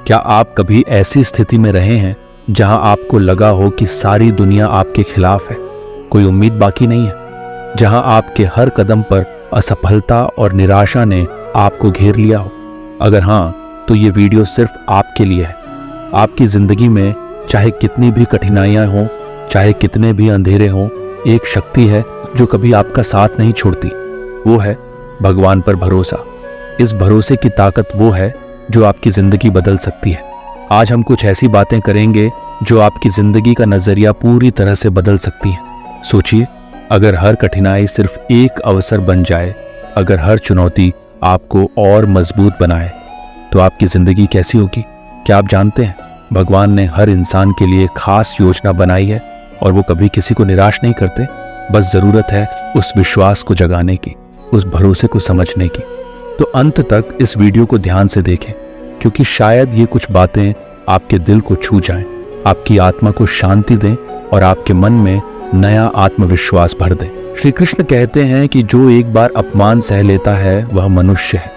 क्या आप कभी ऐसी स्थिति में रहे हैं जहां आपको लगा हो कि सारी दुनिया आपके खिलाफ है, कोई उम्मीद बाकी नहीं है, जहां आपके हर कदम पर असफलता और निराशा ने आपको घेर लिया हो? अगर हाँ, तो ये वीडियो सिर्फ आपके लिए है। आपकी जिंदगी में चाहे कितनी भी कठिनाइयां हों, चाहे कितने भी अंधेरे हों, एक शक्ति है जो कभी आपका साथ नहीं छोड़ती। वो है भगवान पर भरोसा। इस भरोसे की ताकत वो है जो आपकी जिंदगी बदल सकती है। आज हम कुछ ऐसी बातें करेंगे जो आपकी जिंदगी का नजरिया पूरी तरह से बदल सकती हैं। सोचिए, अगर हर कठिनाई सिर्फ एक अवसर बन जाए, अगर हर चुनौती आपको और मजबूत बनाए, तो आपकी जिंदगी कैसी होगी? क्या आप जानते हैं, भगवान ने हर इंसान के लिए खास योजना बनाई है और वो कभी किसी को निराश नहीं करते। बस जरूरत है उस विश्वास को जगाने की, उस भरोसे को समझने की। तो अंत तक इस वीडियो को ध्यान से देखें, क्योंकि शायद ये कुछ बातें आपके दिल को छू जाएं, आपकी आत्मा को शांति दें और आपके मन में नया आत्मविश्वास भर दें। श्री कृष्ण कहते हैं कि जो एक बार अपमान सह लेता है वह मनुष्य है,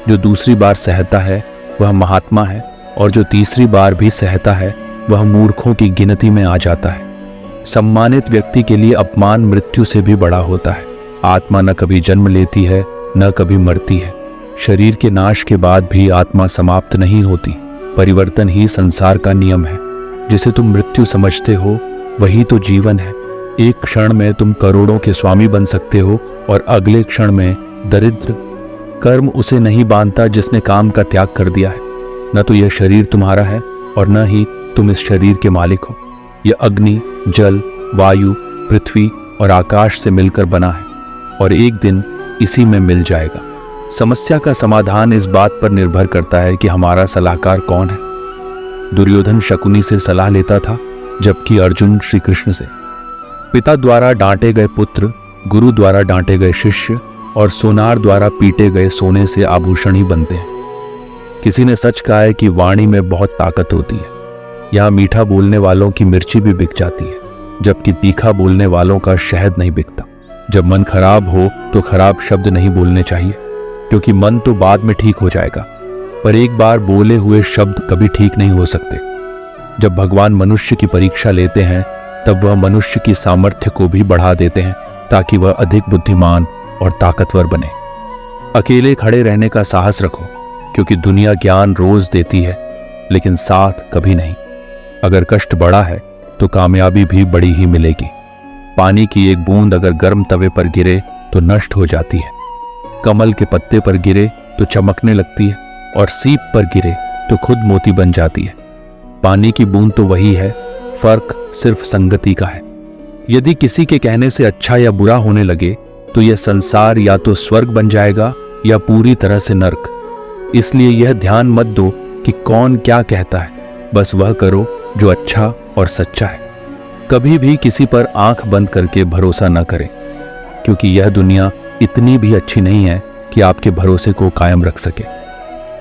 जो दूसरी बार सहता है वह महात्मा है, और जो तीसरी बार भी सहता है वह मूर्खों की गिनती में आ जाता है। सम्मानित व्यक्ति के लिए अपमान मृत्यु से भी बड़ा होता है। आत्मा न कभी जन्म लेती है, न कभी मरती है। शरीर के नाश के बाद भी आत्मा समाप्त नहीं होती। परिवर्तन ही संसार का नियम है। जिसे तुम मृत्यु समझते हो वही तो जीवन है। एक क्षण में तुम करोड़ों के स्वामी बन सकते हो और अगले क्षण में दरिद्र। कर्म उसे नहीं बांधता जिसने काम का त्याग कर दिया है। न तो यह शरीर तुम्हारा है और न ही तुम इस शरीर के मालिक हो। यह अग्नि, जल, वायु, पृथ्वी और आकाश से मिलकर बना है और एक दिन इसी में मिल जाएगा। समस्या का समाधान इस बात पर निर्भर करता है कि हमारा सलाहकार कौन है। दुर्योधन शकुनी से सलाह लेता था, जबकि अर्जुन श्री कृष्ण से। पिता द्वारा डांटे गए पुत्र, गुरु द्वारा डांटे गए शिष्य और सोनार द्वारा पीटे गए सोने से आभूषण ही बनते हैं। किसी ने सच कहा है कि वाणी में बहुत ताकत होती है। यहाँ मीठा बोलने वालों की मिर्ची भी बिक जाती है, जबकि तीखा बोलने वालों का शहद नहीं बिकता। जब मन खराब हो तो खराब शब्द नहीं बोलने चाहिए, क्योंकि मन तो बाद में ठीक हो जाएगा, पर एक बार बोले हुए शब्द कभी ठीक नहीं हो सकते। जब भगवान मनुष्य की परीक्षा लेते हैं तब वह मनुष्य की सामर्थ्य को भी बढ़ा देते हैं, ताकि वह अधिक बुद्धिमान और ताकतवर बने। अकेले खड़े रहने का साहस रखो, क्योंकि दुनिया ज्ञान रोज देती है, लेकिन साथ कभी नहीं। अगर कष्ट बड़ा है तो कामयाबी भी बड़ी ही मिलेगी। पानी की एक बूंद अगर गर्म तवे पर गिरे तो नष्ट हो जाती है। कमल के पत्ते पर गिरे तो चमकने लगती है, और सीप पर गिरे तो खुद मोती बन जाती है। पानी की बूंद तो वही है, फर्क सिर्फ संगति का है। यदि किसी के कहने से अच्छा या बुरा होने लगे तो यह संसार या तो स्वर्ग बन जाएगा या पूरी तरह से नर्क। इसलिए यह ध्यान मत दो कि कौन क्या कहता है, बस वह करो जो अच्छा और सच्चा है। कभी भी किसी पर आंख बंद करके भरोसा न करें, क्योंकि यह दुनिया इतनी भी अच्छी नहीं है कि आपके भरोसे को कायम रख सके।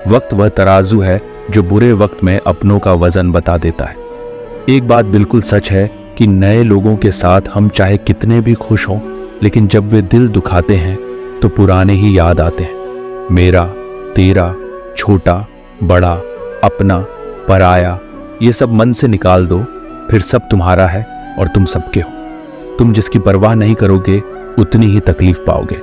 वक्त वह तराजू है जो बुरे वक्त में अपनों का वजन बता देता है। एक बात बिल्कुल सच है कि नए लोगों के साथ हम चाहे कितने भी खुश हों, लेकिन जब वे दिल दुखाते हैं तो पुराने ही याद आते हैं। मेरा, तेरा, छोटा, बड़ा, अपना, पराया, ये सब मन से निकाल दो, फिर सब तुम्हारा है और तुम सबके हो। तुम जिसकी परवाह नहीं करोगे उतनी ही तकलीफ पाओगे।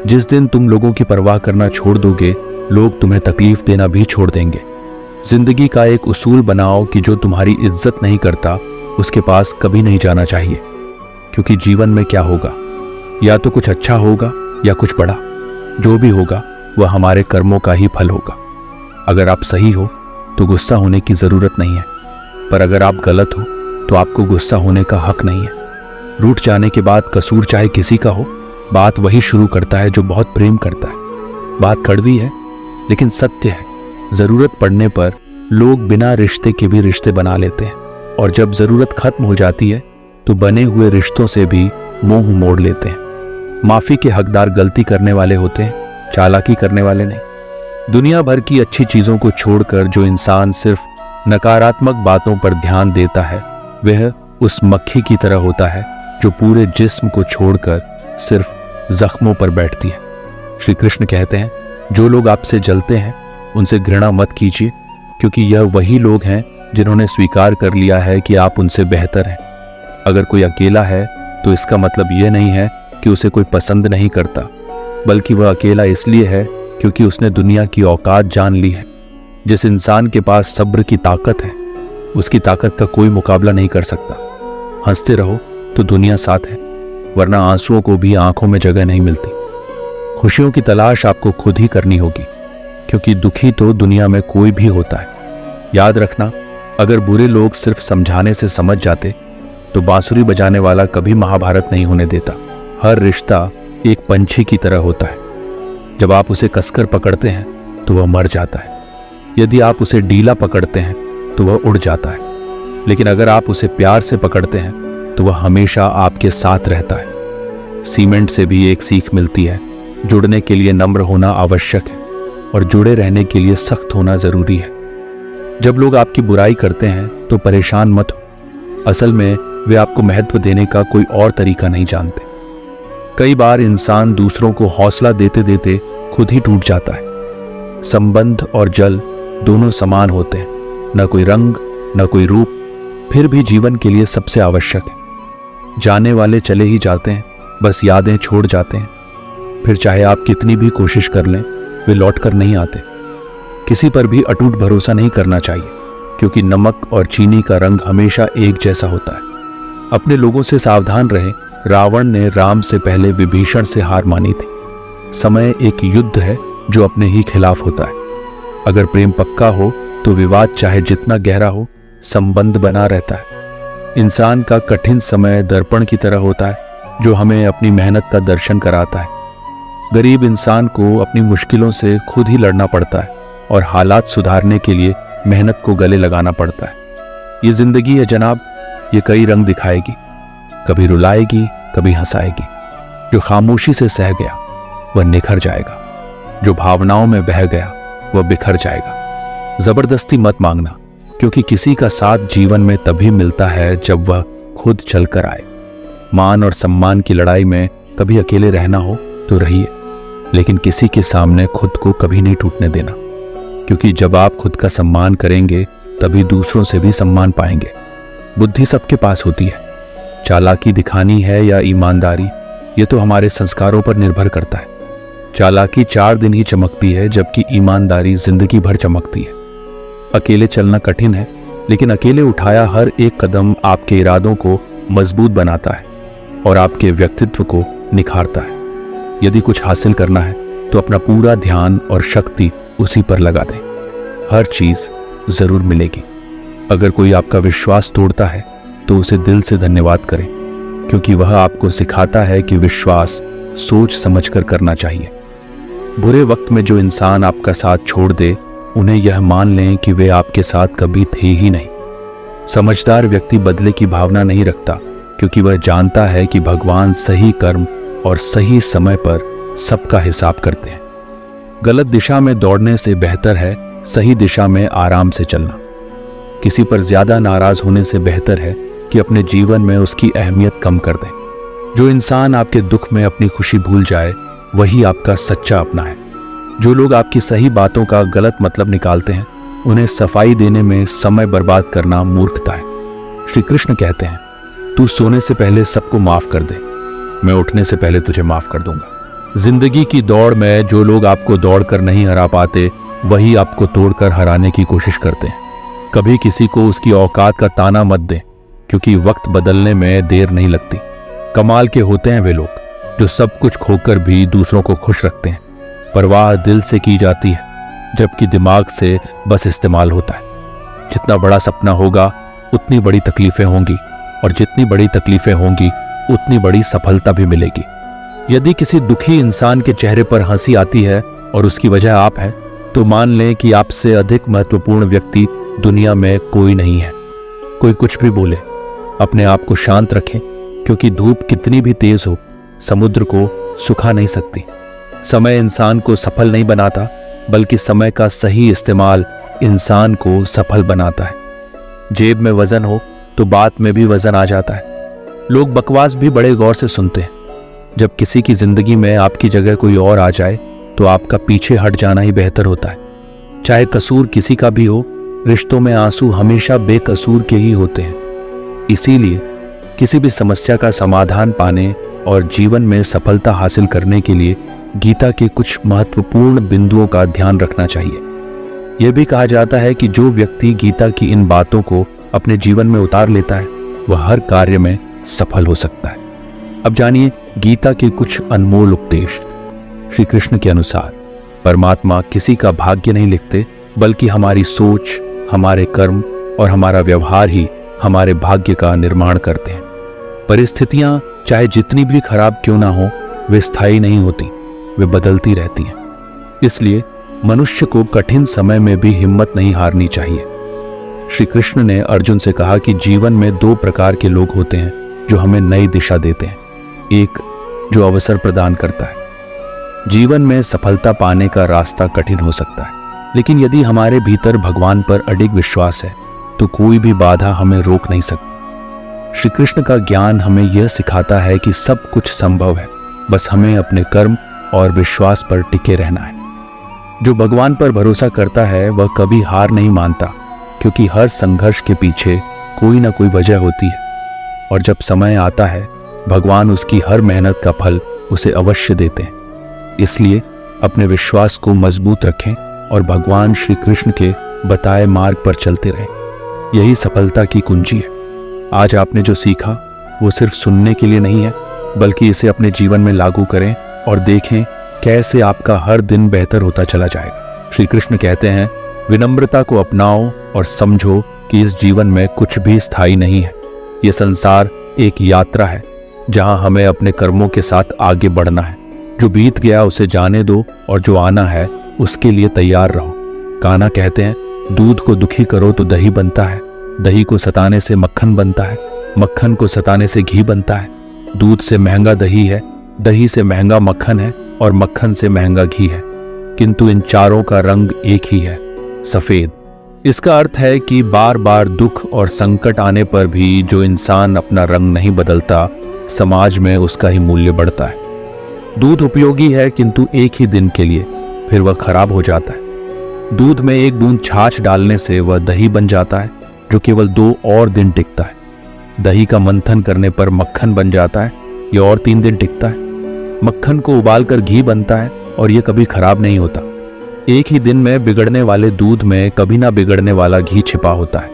जिस दिन तुम लोगों की परवाह करना छोड़ दोगे, लोग तुम्हें तकलीफ देना भी छोड़ देंगे। जिंदगी का एक उसूल बनाओ कि जो तुम्हारी इज्जत नहीं करता उसके पास कभी नहीं जाना चाहिए, क्योंकि जीवन में क्या होगा, या तो कुछ अच्छा होगा या कुछ बड़ा। जो भी होगा वह हमारे कर्मों का ही फल होगा। अगर आप सही हो तो गुस्सा होने की जरूरत नहीं है, पर अगर आप गलत हो तो आपको गुस्सा होने का हक नहीं है। रूठ जाने के बाद कसूर चाहे किसी का हो, बात वही शुरू करता है जो बहुत प्रेम करता है। बात कड़वी है लेकिन सत्य है। जरूरत पड़ने पर लोग बिना रिश्ते के भी रिश्ते बना लेते हैं, और जब जरूरत खत्म हो जाती है तो बने हुए रिश्तों से भी मुंह मोड़ लेते हैं। माफी के हकदार गलती करने वाले होते हैं, चालाकी करने वाले नहीं। दुनिया भर की अच्छी चीजों को छोड़कर जो इंसान सिर्फ नकारात्मक बातों पर ध्यान देता है, वह उस मक्खी की तरह होता है जो पूरे जिस्म को छोड़कर सिर्फ जख्मों पर बैठती है। श्री कृष्ण कहते हैं, जो लोग आपसे जलते हैं उनसे घृणा मत कीजिए, क्योंकि यह वही लोग हैं जिन्होंने स्वीकार कर लिया है कि आप उनसे बेहतर हैं। अगर कोई अकेला है तो इसका मतलब यह नहीं है कि उसे कोई पसंद नहीं करता, बल्कि वह अकेला इसलिए है क्योंकि उसने दुनिया की औकात जान ली है। जिस इंसान के पास सब्र की ताकत है, उसकी ताकत का कोई मुकाबला नहीं कर सकता। हंसते रहो तो दुनिया साथ है, वरना आंसुओं को भी आंखों में जगह नहीं मिलती। खुशियों की तलाश आपको खुद ही करनी होगी, क्योंकि दुखी तो दुनिया में कोई भी होता है। याद रखना, अगर बुरे लोग सिर्फ समझाने से समझ जाते तो बांसुरी बजाने वाला कभी महाभारत नहीं होने देता। हर रिश्ता एक पंछी की तरह होता है। जब आप उसे कसकर पकड़ते हैं तो वह मर जाता है। यदि आप उसे ढीला पकड़ते हैं तो वह उड़ जाता है, लेकिन अगर आप उसे प्यार से पकड़ते हैं तो वह हमेशा आपके साथ रहता है। सीमेंट से भी एक सीख मिलती है, जुड़ने के लिए नम्र होना आवश्यक है और जुड़े रहने के लिए सख्त होना जरूरी है। जब लोग आपकी बुराई करते हैं तो परेशान मत हो। असल में वे आपको महत्व देने का कोई और तरीका नहीं जानते। कई बार इंसान दूसरों को हौसला देते देते खुद ही टूट जाता है। संबंध और जल दोनों समान होते हैं, न कोई रंग न कोई रूप, फिर भी जीवन के लिए सबसे आवश्यक है। जाने वाले चले ही जाते हैं, बस यादें छोड़ जाते हैं। फिर चाहे आप कितनी भी कोशिश कर लें, वे लौट कर नहीं आते। किसी पर भी अटूट भरोसा नहीं करना चाहिए, क्योंकि नमक और चीनी का रंग हमेशा एक जैसा होता है। अपने लोगों से सावधान रहें। रावण ने राम से पहले विभीषण से हार मानी थी। समय एक युद्ध है जो अपने ही खिलाफ होता है। अगर प्रेम पक्का हो तो विवाद चाहे जितना गहरा हो, संबंध बना रहता है। इंसान का कठिन समय दर्पण की तरह होता है, जो हमें अपनी मेहनत का दर्शन कराता है। गरीब इंसान को अपनी मुश्किलों से खुद ही लड़ना पड़ता है और हालात सुधारने के लिए मेहनत को गले लगाना पड़ता है। ये जिंदगी है जनाब, ये कई रंग दिखाएगी, कभी रुलाएगी, कभी हंसाएगी। जो खामोशी से सह गया वह निखर जाएगा, जो भावनाओं में बह गया वह बिखर जाएगा। जबरदस्ती मत मांगना, क्योंकि किसी का साथ जीवन में तभी मिलता है जब वह खुद चलकर आए। मान और सम्मान की लड़ाई में कभी अकेले रहना हो तो रहिए, लेकिन किसी के सामने खुद को कभी नहीं टूटने देना, क्योंकि जब आप खुद का सम्मान करेंगे तभी दूसरों से भी सम्मान पाएंगे। बुद्धि सबके पास होती है, चालाकी दिखानी है या ईमानदारी, ये तो हमारे संस्कारों पर निर्भर करता है। चालाकी 4 दिन ही चमकती है, जबकि ईमानदारी जिंदगी भर चमकती है। अकेले चलना कठिन है, लेकिन अकेले उठाया हर एक कदम आपके इरादों को मजबूत बनाता है और आपके व्यक्तित्व को निखारता है। यदि कुछ हासिल करना है तो अपना पूरा ध्यान और शक्ति उसी पर लगा दें। हर चीज जरूर मिलेगी। अगर कोई आपका विश्वास तोड़ता है तो उसे दिल से धन्यवाद करें, क्योंकि वह आपको सिखाता है कि विश्वास सोच समझकर करना चाहिए। बुरे वक्त में जो इंसान आपका साथ छोड़ दे, उन्हें यह मान लें कि वे आपके साथ कभी थे ही नहीं। समझदार व्यक्ति बदले की भावना नहीं रखता, क्योंकि वह जानता है कि भगवान सही कर्म और सही समय पर सबका हिसाब करते हैं। गलत दिशा में दौड़ने से बेहतर है सही दिशा में आराम से चलना। किसी पर ज्यादा नाराज होने से बेहतर है कि अपने जीवन में उसकी अहमियत कम कर दें। जो इंसान आपके दुख में अपनी खुशी भूल जाए, वही आपका सच्चा अपना है। जो लोग आपकी सही बातों का गलत मतलब निकालते हैं, उन्हें सफाई देने में समय बर्बाद करना मूर्खता है। श्री कृष्ण कहते हैं, तू सोने से पहले सबको माफ कर दे, मैं उठने से पहले तुझे माफ कर दूंगा। जिंदगी की दौड़ में जो लोग आपको दौड़कर नहीं हरा पाते, वही आपको तोड़कर हराने की कोशिश करते हैं। कभी किसी को उसकी औकात का ताना मत दें, क्योंकि वक्त बदलने में देर नहीं लगती। कमाल के होते हैं वे लोग जो सब कुछ खोकर भी दूसरों को खुश रखते हैं। परवाह दिल से की जाती है, जबकि दिमाग से बस इस्तेमाल होता है। जितना बड़ा सपना होगा उतनी बड़ी तकलीफें होंगी, और जितनी बड़ी तकलीफें होंगी उतनी बड़ी सफलता भी मिलेगी। यदि किसी दुखी इंसान के चेहरे पर हंसी आती है और उसकी वजह आप हैं, तो मान लें कि आपसे अधिक महत्वपूर्ण व्यक्ति दुनिया में कोई नहीं है। कोई कुछ भी बोले, अपने आप को शांत रखें, क्योंकि धूप कितनी भी तेज हो, समुद्र को सुखा नहीं सकती। समय इंसान को सफल नहीं बनाता, बल्कि समय का सही इस्तेमाल इंसान को सफल बनाता है। जेब में वजन हो तो बात में भी वजन आ जाता है। लोग बकवास भी बड़े गौर से सुनते हैं। जब किसी की जिंदगी में आपकी जगह कोई और आ जाए, तो आपका पीछे हट जाना ही बेहतर होता है। चाहे कसूर किसी का भी हो, रिश्तों में आंसू हमेशा बेकसूर के ही होते हैं। इसीलिए किसी भी समस्या का समाधान पाने और जीवन में सफलता हासिल करने के लिए गीता के कुछ महत्वपूर्ण बिंदुओं का ध्यान रखना चाहिए। यह भी कहा जाता है कि जो व्यक्ति गीता की इन बातों को अपने जीवन में उतार लेता है वह हर कार्य में सफल हो सकता है। अब जानिए गीता के कुछ अनमोल उपदेश। श्री कृष्ण के अनुसार परमात्मा किसी का भाग्य नहीं लिखते, बल्कि हमारी सोच, हमारे कर्म और हमारा व्यवहार ही हमारे भाग्य का निर्माण करते हैं। परिस्थितियां चाहे जितनी भी खराब क्यों ना हो, वे स्थायी नहीं होती, वे बदलती रहती हैं। इसलिए मनुष्य को कठिन समय में भी हिम्मत नहीं हारनी चाहिए। श्री कृष्ण ने अर्जुन से कहा कि जीवन में दो प्रकार के लोग होते हैं जो हमें नई दिशा देते हैं। एक जो अवसर प्रदान करता है। जीवन में सफलता पाने का रास्ता कठिन हो सकता है, लेकिन यदि हमारे भीतर भगवान पर अडिग विश्वास है तो कोई भी बाधा हमें रोक नहीं सकती। श्री कृष्ण का ज्ञान हमें यह सिखाता है कि सब कुछ संभव है, बस हमें अपने कर्म और विश्वास पर टिके रहना है। जो भगवान पर भरोसा करता है वह कभी हार नहीं मानता, क्योंकि हर संघर्ष के पीछे कोई ना कोई वजह होती है और जब समय आता है भगवान उसकी हर मेहनत का फल उसे अवश्य देते हैं। इसलिए अपने विश्वास को मजबूत रखें और भगवान श्री कृष्ण के बताए मार्ग पर चलते रहें। यही सफलता की कुंजी है। आज आपने जो सीखा वो सिर्फ सुनने के लिए नहीं है, बल्कि इसे अपने जीवन में लागू करें और देखें कैसे आपका हर दिन बेहतर होता चला जाएगा। श्री कृष्ण कहते हैं, विनम्रता को अपनाओ और समझो कि इस जीवन में कुछ भी स्थायी नहीं है। यह संसार एक यात्रा है जहां हमें अपने कर्मों के साथ आगे बढ़ना है। जो बीत गया उसे जाने दो और जो आना है उसके लिए तैयार रहो। कान्हा कहते हैं, दूध को दुखी करो तो दही बनता है, दही को सताने से मक्खन बनता है, मक्खन को सताने से घी बनता है। दूध से महंगा दही है, दही से महंगा मक्खन है और मक्खन से महंगा घी है, किंतु इन चारों का रंग एक ही है, सफेद। इसका अर्थ है कि बार बार दुख और संकट आने पर भी जो इंसान अपना रंग नहीं बदलता, समाज में उसका ही मूल्य बढ़ता है। दूध उपयोगी है किंतु एक ही दिन के लिए, फिर वह खराब हो जाता है। दूध में एक बूंद छाछ डालने से वह दही बन जाता है जो केवल 2 और दिन टिकता है। दही का मंथन करने पर मक्खन बन जाता है, यह और 3 दिन टिकता है। मक्खन को उबालकर घी बनता है और यह कभी खराब नहीं होता। एक ही दिन में बिगड़ने वाले दूध में कभी ना बिगड़ने वाला घी छिपा होता है।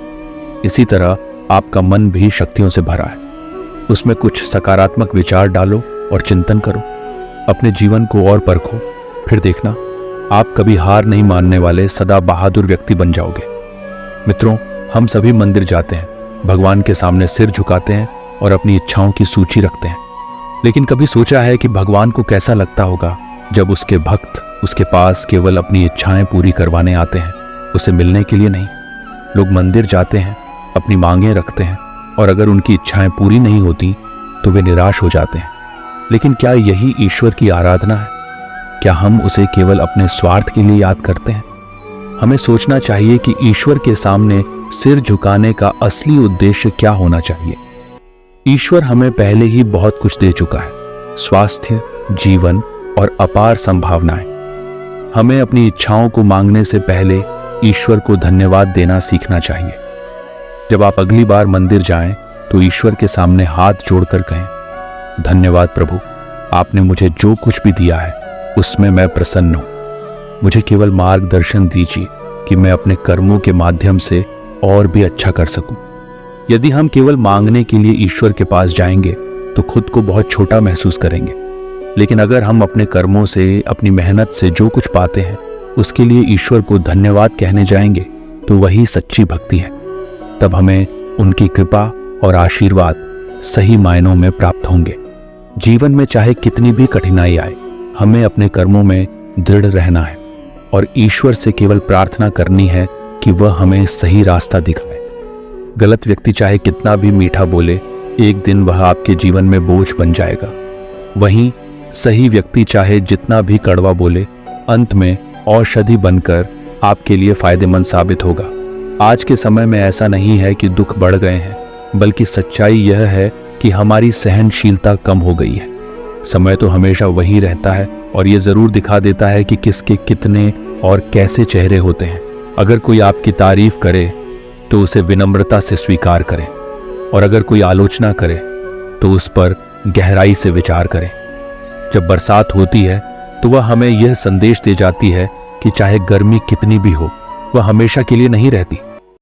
इसी तरह आपका मन भी शक्तियों से भरा है। उसमें कुछ सकारात्मक विचार डालो और चिंतन करो। अपने जीवन को और परखो, फिर देखना आप कभी हार नहीं मानने वाले सदा बहादुर व्यक्ति बन जाओगे। मित्रों, हम सभी मंदिर जाते हैं, भगवान के सामने सिर झुकाते हैं और अपनी इच्छाओं की सूची रखते हैं। लेकिन कभी सोचा है कि भगवान को कैसा लगता होगा जब उसके भक्त उसके पास केवल अपनी इच्छाएं पूरी करवाने आते हैं, उसे मिलने के लिए नहीं। लोग मंदिर जाते हैं, अपनी मांगें रखते हैं और अगर उनकी इच्छाएं पूरी नहीं होती तो वे निराश हो जाते हैं। लेकिन क्या यही ईश्वर की आराधना है? क्या हम उसे केवल अपने स्वार्थ के लिए याद करते हैं? हमें सोचना चाहिए कि ईश्वर के सामने सिर झुकाने का असली उद्देश्य क्या होना चाहिए। ईश्वर हमें पहले ही बहुत कुछ दे चुका है, स्वास्थ्य, जीवन और अपार संभावनाएं। हमें अपनी इच्छाओं को मांगने से पहले ईश्वर को धन्यवाद देना सीखना चाहिए। जब आप अगली बार मंदिर जाएं तो ईश्वर के सामने हाथ जोड़कर कहें, धन्यवाद प्रभु, आपने मुझे जो कुछ भी दिया है उसमें मैं प्रसन्न हूं। मुझे केवल मार्गदर्शन दीजिए कि मैं अपने कर्मों के माध्यम से और भी अच्छा कर सकूं। यदि हम केवल मांगने के लिए ईश्वर के पास जाएंगे तो खुद को बहुत छोटा महसूस करेंगे। लेकिन अगर हम अपने कर्मों से, अपनी मेहनत से जो कुछ पाते हैं उसके लिए ईश्वर को धन्यवाद कहने जाएंगे तो वही सच्ची भक्ति है। तब हमें उनकी कृपा और आशीर्वाद सही मायनों में प्राप्त होंगे। जीवन में चाहे कितनी भी कठिनाई आए, हमें अपने कर्मों में दृढ़ रहना है और ईश्वर से केवल प्रार्थना करनी है कि वह हमें सही रास्ता दिखाए। गलत व्यक्ति चाहे कितना भी मीठा बोले, एक दिन वह आपके जीवन में बोझ बन जाएगा। वहीं सही व्यक्ति चाहे जितना भी कड़वा बोले, अंत में औषधि बनकर आपके लिए फायदेमंद साबित होगा। आज के समय में ऐसा नहीं है कि दुख बढ़ गए हैं, बल्कि सच्चाई यह है कि हमारी सहनशीलता कम हो गई है। समय तो हमेशा वही रहता है और ये जरूर दिखा देता है कि किसके कितने और कैसे चेहरे होते हैं। अगर कोई आपकी तारीफ करे तो उसे विनम्रता से स्वीकार करें, और अगर कोई आलोचना करे तो उस पर गहराई से विचार करें। जब बरसात होती है तो वह हमें यह संदेश दे जाती है कि चाहे गर्मी कितनी भी हो, वह हमेशा के लिए नहीं रहती।